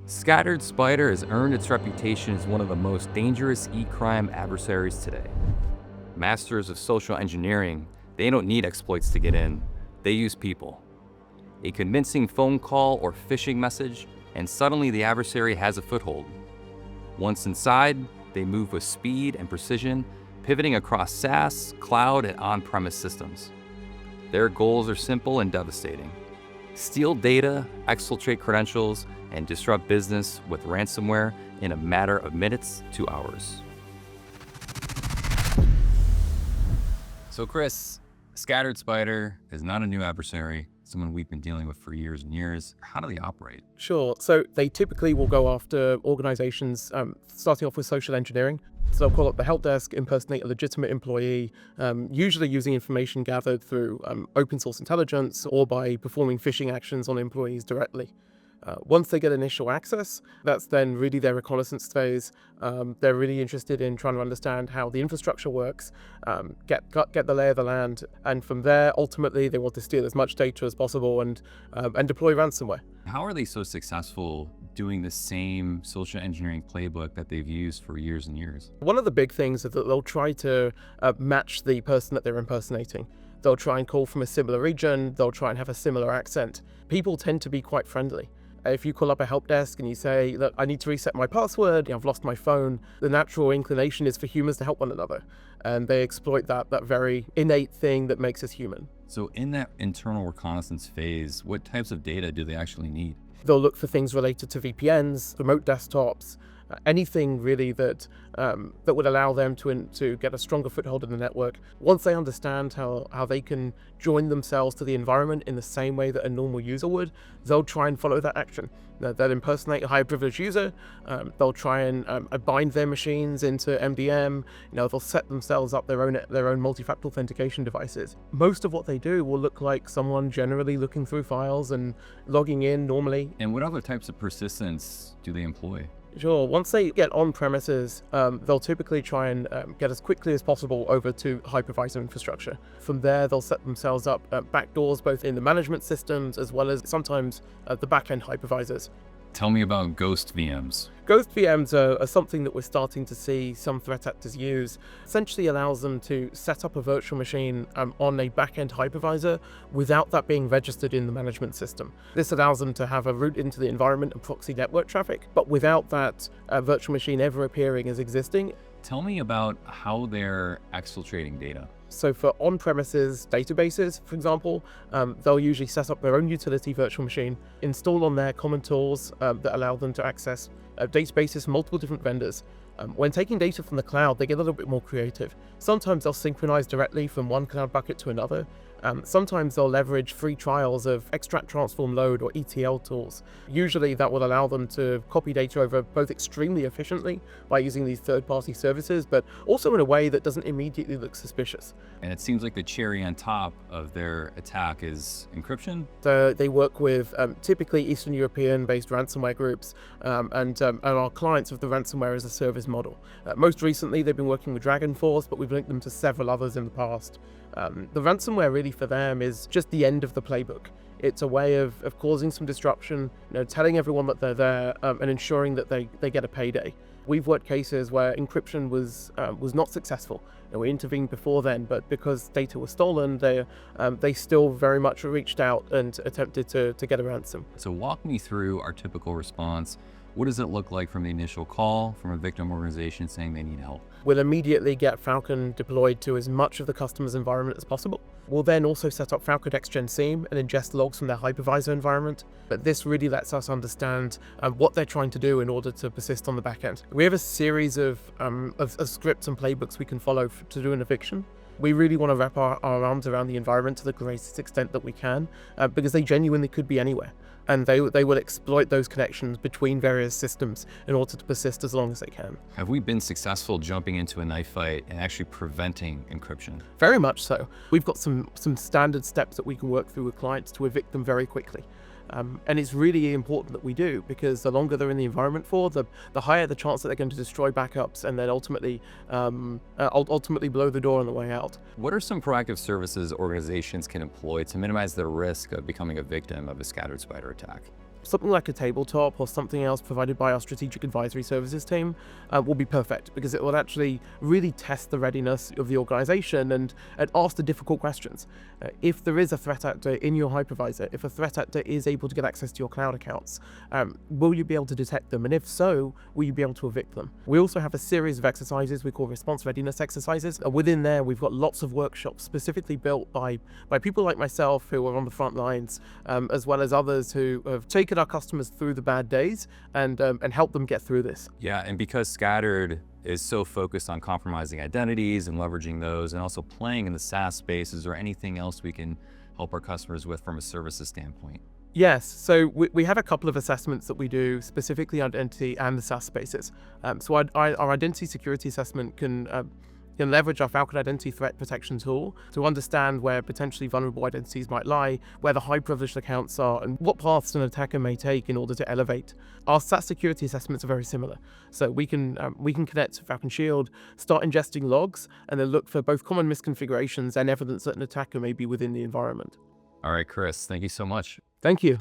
Scattered Spider has earned its reputation as one of the most dangerous e-crime adversaries today. Masters of social engineering, they don't need exploits to get in, they use people. A convincing phone call or phishing message, and suddenly the adversary has a foothold. Once inside, they move with speed and precision, pivoting across SaaS, cloud, and on-premise systems. Their goals are simple and devastating. Steal data, exfiltrate credentials, and disrupt business with ransomware in a matter of minutes to hours. So Chris, Scattered Spider is not a new adversary, someone we've been dealing with for years and years. How do they operate? Sure. So they typically will go after organizations, starting off with social engineering. So they'll call up the help desk, impersonate a legitimate employee, usually using information gathered through open source intelligence or by performing phishing actions on employees directly. Once they get initial access, that's then really their reconnaissance phase. They're really interested in trying to understand how the infrastructure works, get the lay of the land, and from there, ultimately, they want to steal as much data as possible and deploy ransomware. How are they so successful doing the same social engineering playbook that they've used for years and years? One of the big things is that they'll try to match the person that they're impersonating. They'll try and call from a similar region. They'll try and have a similar accent. People tend to be quite friendly. If you call up a help desk and you say, look, I need to reset my password, I've lost my phone, the natural inclination is for humans to help one another. And they exploit that very innate thing that makes us human. So in that internal reconnaissance phase, what types of data do they actually need? They'll look for things related to VPNs, remote desktops, anything really that would allow them to get a stronger foothold in the network. Once they understand how they can join themselves to the environment in the same way that a normal user would, they'll try and follow that action. They'll impersonate a high privileged user. They'll try and bind their machines into MDM. They'll set themselves up their own multi-factor authentication devices. Most of what they do will look like someone generally looking through files and logging in normally. And what other types of persistence do they employ? Sure. Once they get on premises, they'll typically try and get as quickly as possible over to hypervisor infrastructure. From there, they'll set themselves up backdoors both in the management systems as well as sometimes the back-end hypervisors. Tell me about ghost VMs. Ghost VMs are something that we're starting to see some threat actors use. Essentially allows them to set up a virtual machine on a back-end hypervisor without that being registered in the management system. This allows them to have a route into the environment and proxy network traffic, but without that virtual machine ever appearing as existing. Tell me about how they're exfiltrating data. So for on-premises databases, for example, they'll usually set up their own utility virtual machine, install on there common tools that allow them to access databases from multiple different vendors. When taking data from the cloud, they get a little bit more creative. Sometimes they'll synchronize directly from one cloud bucket to another. Sometimes they'll leverage free trials of extract, transform, load, or ETL tools. Usually that will allow them to copy data over both extremely efficiently by using these third-party services, but also in a way that doesn't immediately look suspicious. And it seems like the cherry on top of their attack is encryption. So they work with typically Eastern European-based ransomware groups and are clients of the ransomware as a service model. Most recently, they've been working with Dragonforce, but we've linked them to several others in the past. The ransomware really for them is just the end of the playbook. It's a way of causing some disruption, telling everyone that they're there and ensuring that they get a payday. We've worked cases where encryption was not successful. We intervened before then, but because data was stolen, they still very much reached out and attempted to get a ransom. So walk me through our typical response. What does it look like from the initial call from a victim organization saying they need help? We'll immediately get Falcon deployed to as much of the customer's environment as possible. We'll then also set up Falcon Next-Gen SIEM and ingest logs from their hypervisor environment. But this really lets us understand what they're trying to do in order to persist on the back end. We have a series of scripts and playbooks we can follow to do an eviction. We really want to wrap our arms around the environment to the greatest extent that we can, because they genuinely could be anywhere. And they will exploit those connections between various systems in order to persist as long as they can. Have we been successful jumping into a knife fight and actually preventing encryption? Very much so. We've got some standard steps that we can work through with clients to evict them very quickly. And it's really important that we do, because the longer they're in the environment for, the higher the chance that they're going to destroy backups and then ultimately blow the door on the way out. What are some proactive services organizations can employ to minimize the risk of becoming a victim of a Scattered Spider attack? something like a tabletop or something else provided by our strategic advisory services team will be perfect, because it will actually really test the readiness of the organization and ask the difficult questions. If there is a threat actor in your hypervisor, if a threat actor is able to get access to your cloud accounts, will you be able to detect them? And if so, will you be able to evict them? We also have a series of exercises we call response readiness exercises. Within there, we've got lots of workshops specifically built by people like myself who are on the front lines, as well as others who have taken our customers through the bad days and helped them get through this. Yeah, and because Scattered is so focused on compromising identities and leveraging those, and also playing in the SaaS space, is there anything else we can help our customers with from a services standpoint? Yes, so we have a couple of assessments that we do, specifically identity and the SaaS spaces. So our identity security assessment can leverage our Falcon Identity Threat Protection tool to understand where potentially vulnerable identities might lie, where the high privileged accounts are, and what paths an attacker may take in order to elevate. Our SaaS security assessments are very similar. So we can connect to Falcon Shield, start ingesting logs, and then look for both common misconfigurations and evidence that an attacker may be within the environment. All right, Chris, thank you so much. Thank you.